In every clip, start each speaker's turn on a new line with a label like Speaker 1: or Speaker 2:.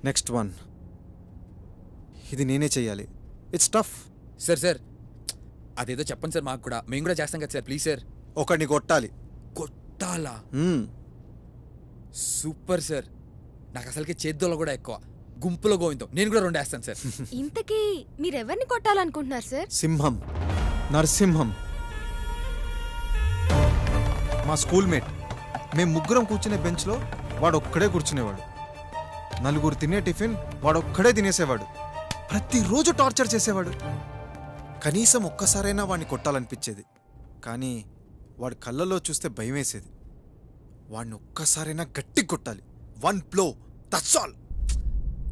Speaker 1: Next one. ఇది నేనే చెయ్యాలి. It's tough.
Speaker 2: సార్ అదేదో చెప్పండి సార్, మాకు కూడా, మేము కూడా చేస్తాం కదా సార్, ప్లీజ్ సార్.
Speaker 1: ఒకడిని కొట్టాలి.
Speaker 2: కొట్టాలా? Super sir. నాకు అసలుకి చేద్దోలో కూడా ఎక్కువ. గుంపులో గోవిందం. నేను కూడా 2 వేస్తాను సార్.
Speaker 3: ఇంతకీ మీరెవరిని కొట్టాలనుకుంటున్నారు సార్?
Speaker 1: సింహం, నరసింహం, మా స్కూల్ మేట్. మేము ముగ్గురం కూర్చునే బెంచ్లో వాడు ఒక్కడే కూర్చునేవాడు. 4 తినే టిఫిన్ వాడు ఒక్కడే తినేసేవాడు. ప్రతిరోజు టార్చర్ చేసేవాడు. కనీసం ఒక్కసారైనా వాడిని కొట్టాలనిపించేది, కానీ వాడి కళ్ళల్లో చూస్తే భయం వేసేది. వాడిని ఒక్కసారైనా గట్టి కొట్టాలి. 1 blow, దట్స్ ఆల్.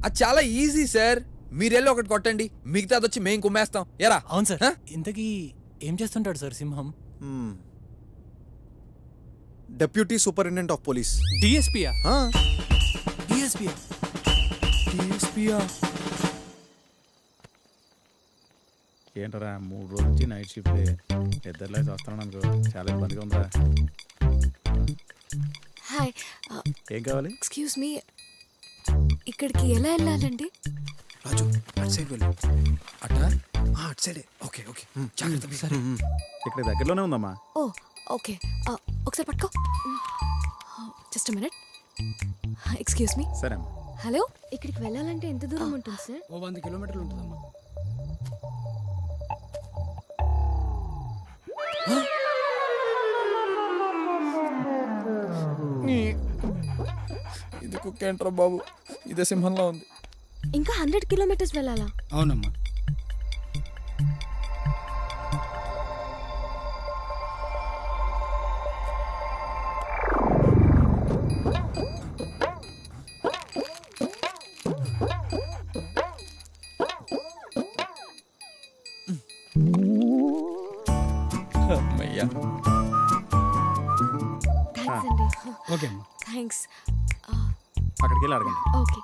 Speaker 2: అది చాలా ఈజీ సార్. మీరెళ్ళి ఒకటి కొట్టండి, మిగతాది వచ్చి మేము కుమ్మేస్తాం. ఎరా?
Speaker 4: అవును సార్. ఇంతకీ ఏం చేస్తుంటాడు sir Simham?
Speaker 1: Deputy superintendent of police.
Speaker 4: డిఎస్పీయా?
Speaker 2: డిఎస్పీయా?
Speaker 5: ఏంటరా 3 రోజుల నుంచి నైట్ షిఫ్ట్ ఇద్దరులో వస్తున్నాను అనుకో, చాలా ఇబ్బందిగా ఉందా?
Speaker 3: హాయ్,
Speaker 5: ఏం కావాలి?
Speaker 3: ఎక్స్క్యూజ్ మీ, ఇక్కడికి ఎలా వెళ్ళాలండి?
Speaker 1: రాజు, అటు సైడ్ వెళ్ళు.
Speaker 2: అట్టా?
Speaker 1: అటు సైడే.
Speaker 2: ఓకే ఓకే, జాగ్రత్త. సరే,
Speaker 5: ఇక్కడ దగ్గరలోనే ఉందమ్మా.
Speaker 3: ఓ ఓకే, ఒకసారి పట్టుకో. Just minute. Excuse me.
Speaker 5: సరే అమ్మా.
Speaker 3: హలో, ఇక్కడికి వెళ్ళాలంటే ఎంత దూరం ఉంటుంది సార్?
Speaker 4: 100 కిలోమీటర్లు ఉంటుందమ్మా.
Speaker 2: ఇది కుక్కేంట్రా బాబు, ఇదే సింహంలో ఉంది.
Speaker 3: ఇంకా 100 కిలోమీటర్స్ వెళ్ళాలా?
Speaker 4: అవునమ్మా.
Speaker 3: థ్యాంక్స్ అండి.
Speaker 4: ఓకే అమ్మా.
Speaker 3: థ్యాంక్స్.
Speaker 5: అక్కడికి వెళ్ళి అడగండి.
Speaker 3: ఓకే.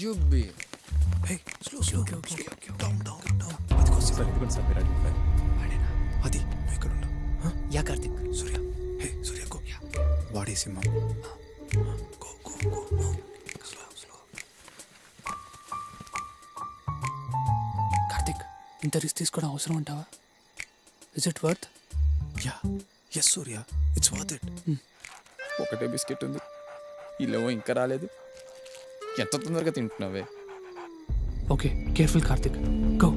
Speaker 2: జుజుబి.
Speaker 5: సార్ ఇదిగోండి సార్, మీరు అడిగి.
Speaker 1: అది నువ్వు ఇక్కడ ఉండు.
Speaker 4: Yeah Karthik.
Speaker 1: Surya, hey Surya, go. వాడే Simham. Go go go. Slow slow.
Speaker 4: Karthik, ఇంత రిస్క్ తీసుకోవడం అవసరం అంటావా? Is it worth?
Speaker 1: Yeah, yes Surya, it's worth it.
Speaker 2: ఒకటే బిస్కెట్ ఉంది, ఇల్లేమో ఇంకా రాలేదు. ఎంత తొందరగా తింటున్నావే?
Speaker 4: Okay, careful Karthik. గో.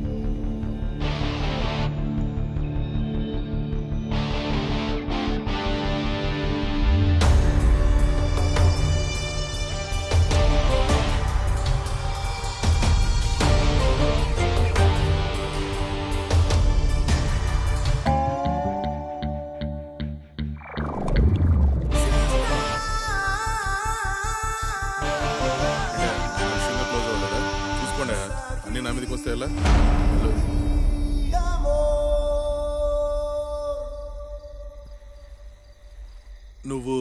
Speaker 6: అన్ని నా మీదకి వస్తే ఎలా? నువ్వు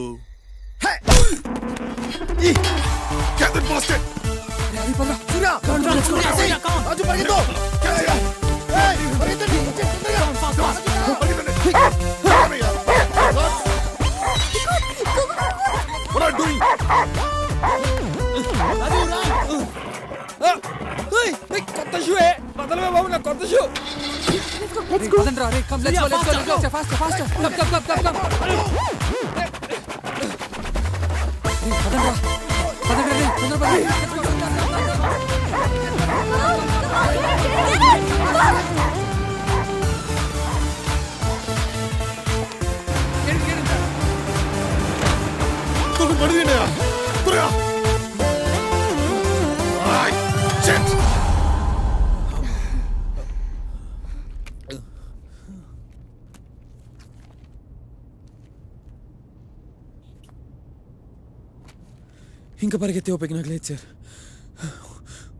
Speaker 2: కొత్త షూ బదలవే బాబు, నా కొత్త షూ. ఇంకా పరిగెత్తే ఓపిక నాకు లేదు సార్.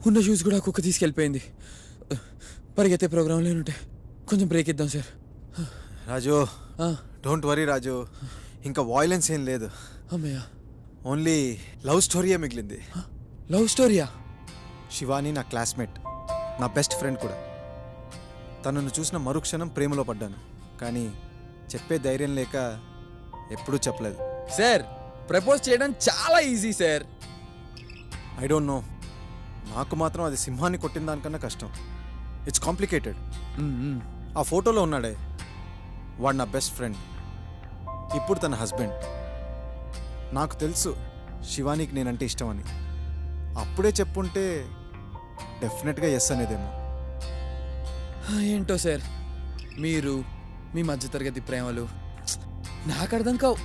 Speaker 2: ఉన్న షూస్ కూడా కుక్క తీసుకెళ్ళిపోయింది. పరిగెత్తే ప్రోగ్రాం లేనుంటే కొంచెం బ్రేక్ ఇద్దాం సార్.
Speaker 1: రాజు, డోంట్ వరీ రాజు, ఇంకా వాయిలెన్స్ ఏం లేదు.
Speaker 2: అమ్మయ్య.
Speaker 1: ఓన్లీ లవ్ స్టోరీయే మిగిలింది.
Speaker 2: లవ్ స్టోరీయా?
Speaker 1: శివాని నా క్లాస్మేట్, నా బెస్ట్ ఫ్రెండ్ కూడా. తనను చూసిన మరుక్షణం ప్రేమలో పడ్డాను, కానీ చెప్పే ధైర్యం లేక ఎప్పుడూ చెప్పలేదు.
Speaker 2: సార్, ప్రపోజ్ చేయడం చాలా easy sir.
Speaker 1: I don't know, నాకు మాత్రం అది సింహాన్ని కొట్టిన దానికన్నా కష్టం. It's complicated. ఆ ఫోటోలో ఉన్నాడే, వాడు నా బెస్ట్ ఫ్రెండ్, ఇప్పుడు తన హస్బెండ్. నాకు తెలుసు శివానికి నేనంటే ఇష్టం అని. అప్పుడే చెప్పుంటే డెఫినెట్గా ఎస్ అనేదేమో.
Speaker 2: ఏంటో సార్, మీరు మీ మధ్యతరగతి ప్రేమలు నాకు అర్థం కావు.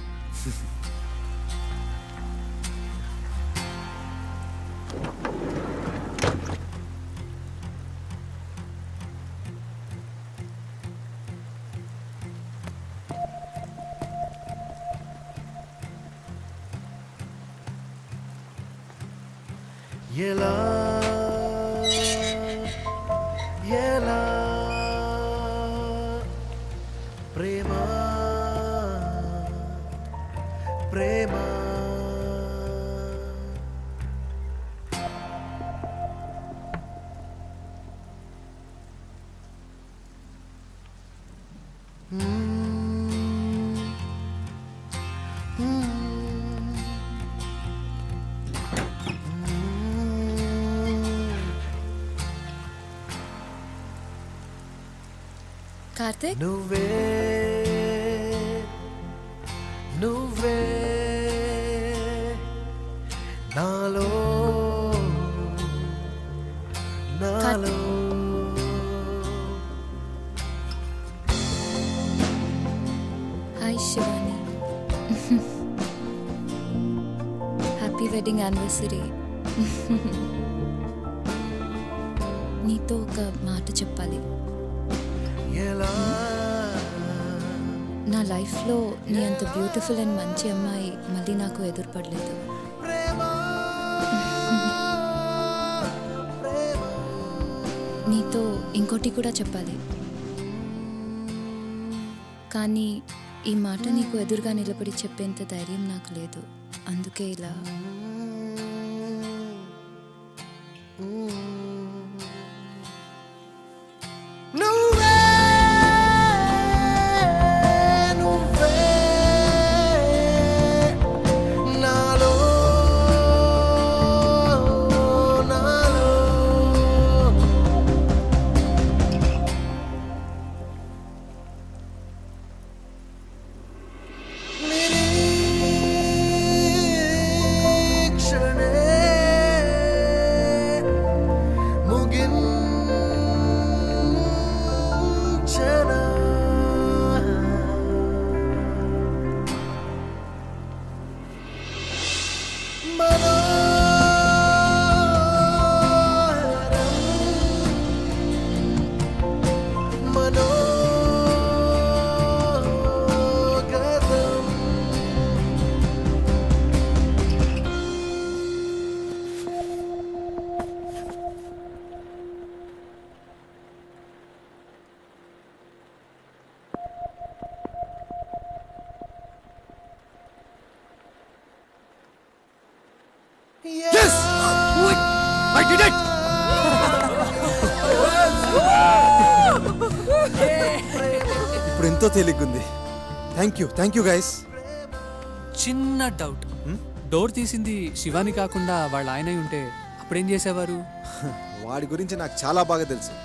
Speaker 7: ఎలా ఎలా ప్రేమ ప్రేమ
Speaker 3: కార్తీక్,
Speaker 7: నువ్వే నువ్వే నాలో నాలో
Speaker 3: hi Shivani. Happy wedding anniversary. నీతో ఒక మాట చెప్పాలి.
Speaker 7: ఎలా
Speaker 3: నా లైఫ్లో నీ అంత బ్యూటిఫుల్ అండ్ మంచి అమ్మాయి మళ్ళీ నాకు ఎదురుపడలేదు. నీతో ఇంకోటి కూడా చెప్పాలి, కానీ ఈ మాట నీకు ఎదురుగా నిలబడి చెప్పేంత ధైర్యం నాకు లేదు. అందుకే ఇలా.
Speaker 7: నువ్వే నువ్వే నాలో నాలో నిరీక్షణే ముగించనా మనోగతం
Speaker 2: Yes! I did it!
Speaker 1: ఇప్పుడు ఎంతో తేలిగ్గుంది. Thank you guys.
Speaker 4: చిన్న డౌట్, డోర్ తీసింది శివాని కాకుండా వాళ్ళ ఆయన ఉంటే అప్పుడేం చేసేవారు?
Speaker 1: వాడి గురించి నాకు చాలా బాగా తెలుసు.